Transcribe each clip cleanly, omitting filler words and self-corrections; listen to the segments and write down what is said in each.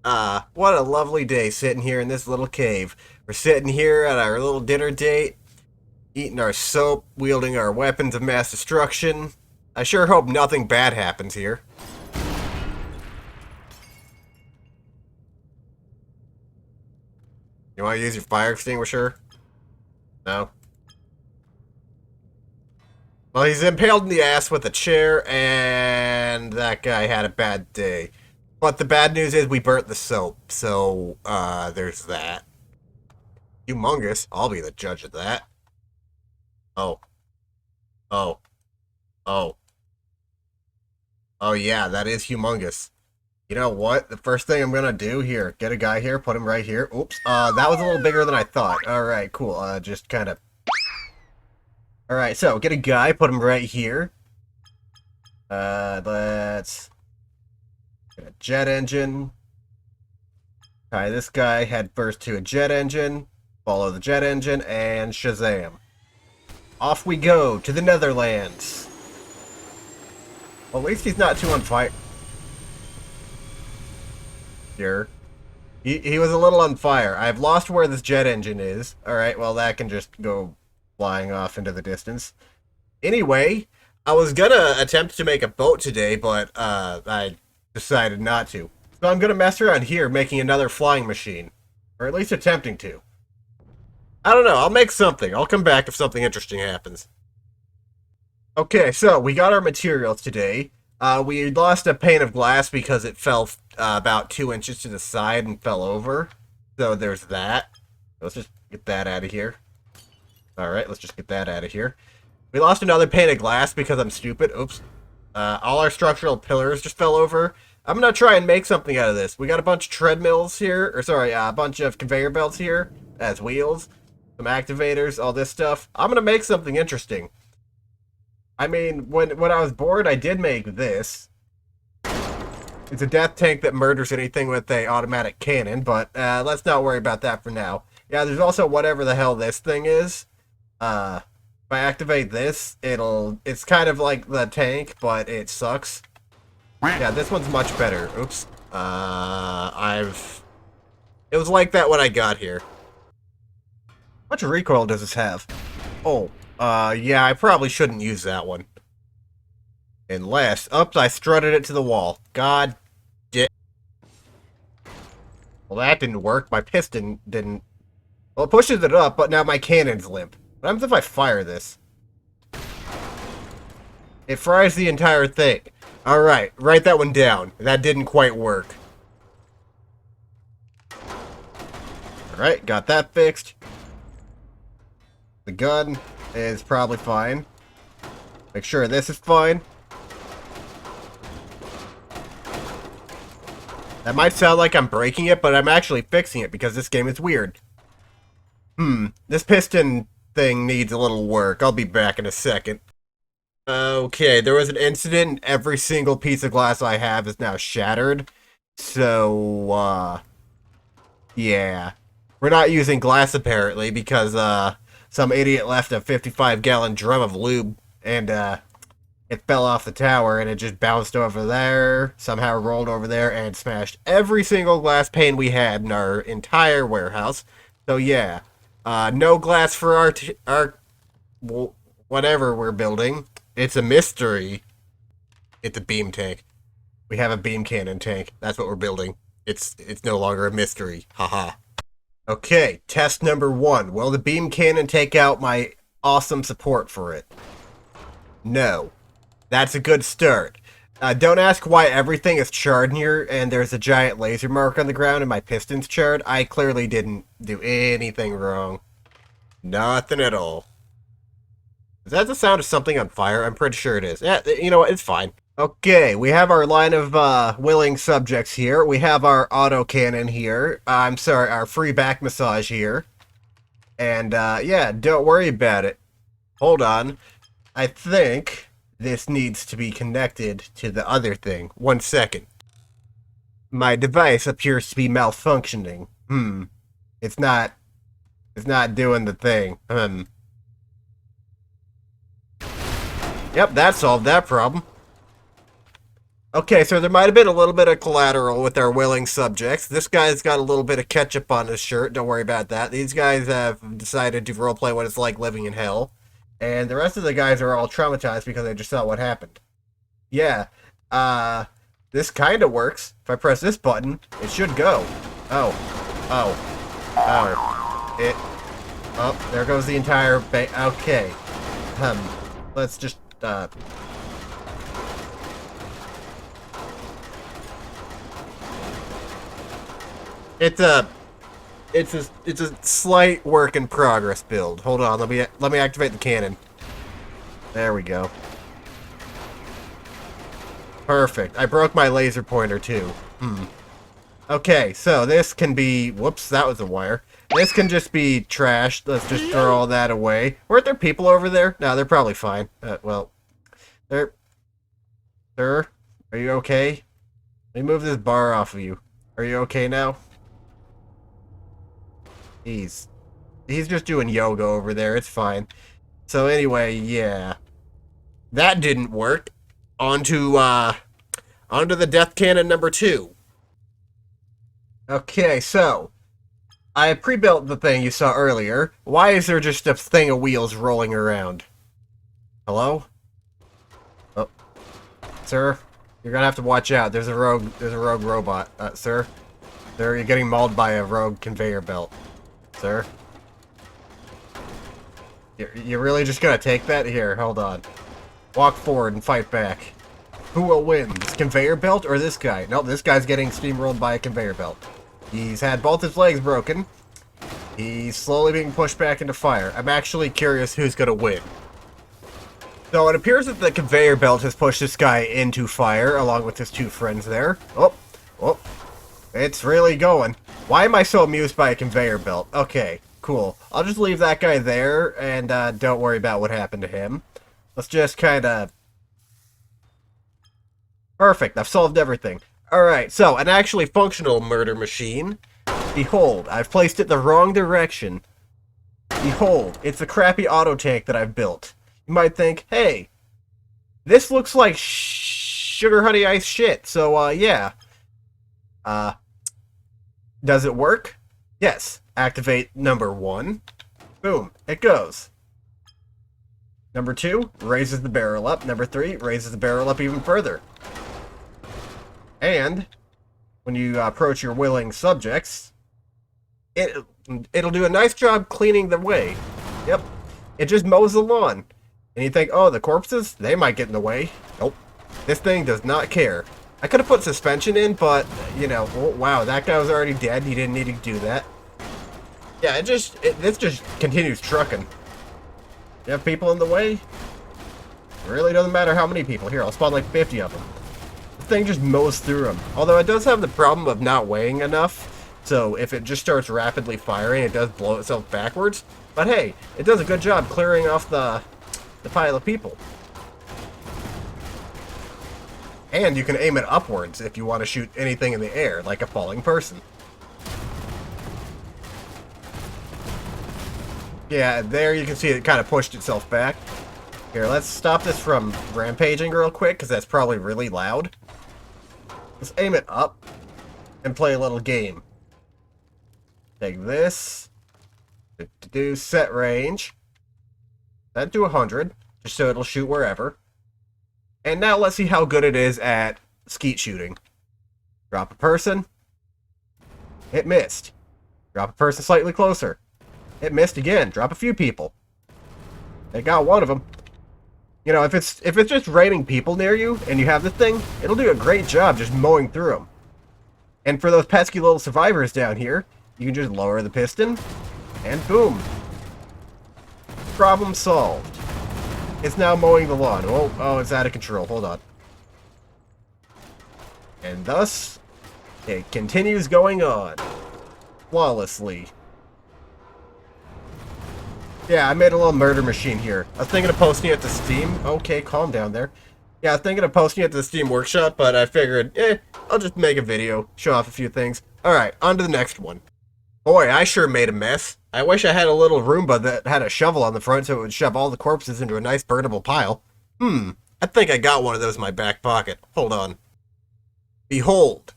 What a lovely day sitting here in this little cave. We're sitting here at our little dinner date, eating our soap, wielding our weapons of mass destruction. I sure hope nothing bad happens here. You want to use your fire extinguisher? No? Well, he's impaled in the ass with a chair, and that guy had a bad day. But the bad news is we burnt the soap, so, there's that. Humongous. I'll be the judge of that. Oh. Oh. Oh. Oh yeah, that is humongous. You know what? The first thing I'm gonna do here, get a guy here, put him right here. Oops. That was a little bigger than I thought. Alright, cool. Just kind of... Alright, so, get a guy, put him right here. Let's... Get a jet engine. Tie this guy head first to a jet engine. Follow the jet engine, and Shazam. Off we go to the Netherlands. Well, at least he's not too on fire. Here. He was a little on fire. I've lost where this jet engine is. Alright, well, that can just go flying off into the distance. Anyway, I was gonna attempt to make a boat today, but I decided not to. So I'm gonna mess around here making another flying machine. Or at least attempting to. I don't know, I'll make something. I'll come back if something interesting happens. Okay, so we got our materials today. We lost a pane of glass because it fell about 2 inches to the side and fell over. So there's that. Let's just get that out of here. Alright, let's just get that out of here. We lost another pane of glass because I'm stupid. Oops. All our structural pillars just fell over. I'm gonna try and make something out of this. We got a bunch of treadmills here, or sorry, a bunch of conveyor belts here as wheels. Some activators, all this stuff. I'm gonna make something interesting. I mean, when I was bored, I did make this. It's a death tank that murders anything with a automatic cannon, but let's not worry about that for now. Yeah, there's also whatever the hell this thing is. If I activate this, it's kind of like the tank, but it sucks. Yeah, this one's much better. Oops. It was like that when I got here. How much recoil does this have? Oh. Yeah, I probably shouldn't use that one. Unless... Oops, I strutted it to the wall. God damn. Well, that didn't work. My piston didn't... Well, it pushes it up, but now my cannon's limp. What happens if I fire this? It fries the entire thing. Alright, write that one down. That didn't quite work. Alright, got that fixed. The gun is probably fine. Make sure this is fine. That might sound like I'm breaking it, but I'm actually fixing it because this game is weird. This piston thing needs a little work. I'll be back in a second. Okay, there was an incident and every single piece of glass I have is now shattered. So, yeah. We're not using glass apparently because, some idiot left a 55-gallon drum of lube, and, it fell off the tower, and it just bounced over there, somehow rolled over there, and smashed every single glass pane we had in our entire warehouse. So, yeah. No glass for our whatever we're building. It's a mystery. It's a beam tank. We have a beam cannon tank. That's what we're building. It's no longer a mystery. Haha. Okay, test number 1. Will the beam cannon take out my awesome support for it? No. That's a good start. Don't ask why everything is charred here and there's a giant laser mark on the ground and my piston's charred. I clearly didn't do anything wrong. Nothing at all. Is that the sound of something on fire? I'm pretty sure it is. Yeah, you know what? It's fine. Okay, we have our line of willing subjects here. We have our autocannon here. I'm sorry, our free back massage here. And, yeah, don't worry about it. Hold on. I think this needs to be connected to the other thing. 1 second. My device appears to be malfunctioning. It's not doing the thing. Yep, that solved that problem. Okay, so there might have been a little bit of collateral with our willing subjects. This guy's got a little bit of ketchup on his shirt. Don't worry about that. These guys have decided to roleplay what it's like living in hell. And the rest of the guys are all traumatized because they just saw what happened. Yeah. This kind of works. If I press this button, it should go. Oh. Oh. Oh. It. Oh, there goes the entire okay. Let's just, It's a it's a slight work in progress build. Hold on, let me activate the cannon. There we go. Perfect. I broke my laser pointer too. Okay, so this can be whoops, that was a wire. This can just be trashed. Let's just throw all that away. Weren't there people over there? No, they're probably fine. Well, they're sir, are you okay? Let me move this bar off of you. Are you okay now? He's just doing yoga over there. It's fine. So anyway, yeah. That didn't work. Onto the death cannon number 2. Okay, so I pre-built the thing you saw earlier. Why is there just a thing of wheels rolling around? Hello? Oh. Sir, you're gonna have to watch out. There's a rogue robot. Sir? Sir, you're getting mauled by a rogue conveyor belt. Sir? You're really just gonna take that? Here, hold on. Walk forward and fight back. Who will win? This conveyor belt or this guy? Nope, this guy's getting steamrolled by a conveyor belt. He's had both his legs broken. He's slowly being pushed back into fire. I'm actually curious who's gonna win. So it appears that the conveyor belt has pushed this guy into fire along with his 2 friends there. Oh, oh. It's really going. Why am I so amused by a conveyor belt? Okay, cool. I'll just leave that guy there and don't worry about what happened to him. Let's just kind of... Perfect, I've solved everything. Alright, so an actually functional murder machine. Behold, I've placed it the wrong direction. Behold, it's a crappy auto tank that I've built. You might think, hey, this looks like sugar honey ice shit, so yeah. Does it work? Yes. Activate number 1. Boom, it goes. Number 2, raises the barrel up. Number 3, raises the barrel up even further. And when you approach your willing subjects, it'll do a nice job cleaning the way. Yep. It just mows the lawn. And you think, oh, the corpses, they might get in the way. Nope. This thing does not care. I could have put suspension in, but, you know, oh, wow, that guy was already dead. He didn't need to do that. Yeah, this just continues trucking. You have people in the way? It really doesn't matter how many people. Here, I'll spawn like 50 of them. The thing just mows through them. Although it does have the problem of not weighing enough, so if it just starts rapidly firing, it does blow itself backwards. But hey, it does a good job clearing off the pile of people. And you can aim it upwards if you want to shoot anything in the air, like a falling person. Yeah, there you can see it kind of pushed itself back. Here, let's stop this from rampaging real quick, because that's probably really loud. Let's aim it up and play a little game. Take this. Do set range. Set to 100, just so it'll shoot wherever. And now let's see how good it is at skeet shooting. Drop a person. It missed. Drop a person slightly closer. It missed again. Drop a few people. They got one of them. You know, if it's just raining people near you and you have this thing, it'll do a great job just mowing through them. And for those pesky little survivors down here, you can just lower the piston, and boom. Problem solved. It's now mowing the lawn. Oh, it's out of control. Hold on. And thus, it continues going on. Flawlessly. Yeah, I made a little murder machine here. I was thinking of posting it to Steam. Okay, calm down there. Yeah, I was thinking of posting it to the Steam Workshop, but I figured, I'll just make a video, show off a few things. Alright, on to the next one. Boy, I sure made a mess. I wish I had a little Roomba that had a shovel on the front so it would shove all the corpses into a nice burnable pile. I think I got one of those in my back pocket. Hold on. Behold,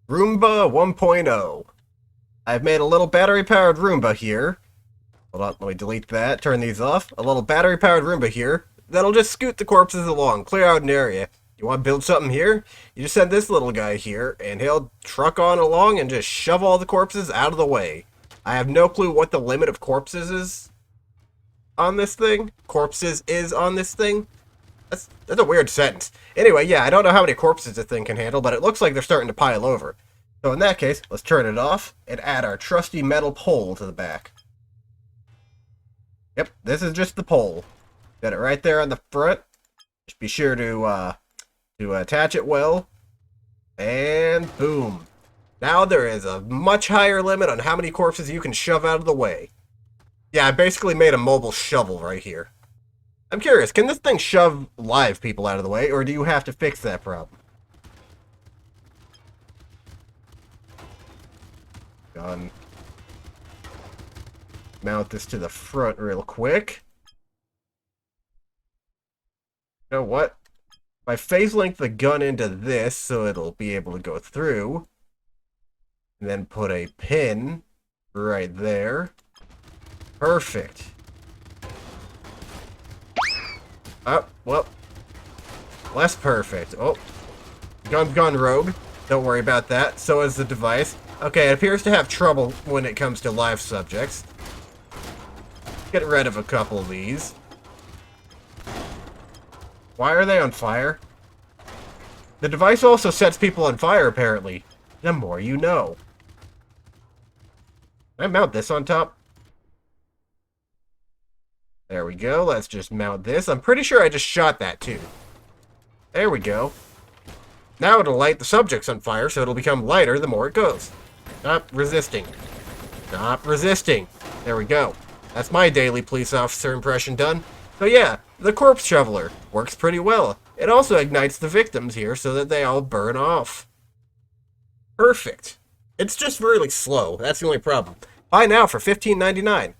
Roomba 1.0. I've made a little battery-powered Roomba here. Hold on, let me delete that, turn these off. A little battery-powered Roomba here that'll just scoot the corpses along, clear out an area. You want to build something here? You just send this little guy here, and he'll truck on along and just shove all the corpses out of the way. I have no clue what the limit of corpses is on this thing. Corpses is on this thing. That's a weird sentence. Anyway, yeah, I don't know how many corpses this thing can handle, but it looks like they're starting to pile over. So in that case, let's turn it off and add our trusty metal pole to the back. Yep, this is just the pole. Got it right there on the front. Just be sure to attach it well. And boom. Now there is a much higher limit on how many corpses you can shove out of the way. Yeah, I basically made a mobile shovel right here. I'm curious, can this thing shove live people out of the way, or do you have to fix that problem? Gun. Mount this to the front real quick. You know what? If I phase link the gun into this so it'll be able to go through, and then put a pin right there. Perfect. Oh, well, less perfect. Oh, gun's gone rogue. Don't worry about that. So is the device. Okay, it appears to have trouble when it comes to live subjects. Get rid of a couple of these. Why are they on fire? The device also sets people on fire, apparently. The more you know. Can I mount this on top? There we go. Let's just mount this. I'm pretty sure I just shot that, too. There we go. Now it'll light the subjects on fire, so it'll become lighter the more it goes. Stop resisting. Stop resisting. There we go. That's my daily police officer impression done. So yeah, the corpse shoveler works pretty well. It also ignites the victims here so that they all burn off. Perfect. It's just really slow. That's the only problem. Buy now for $15.99.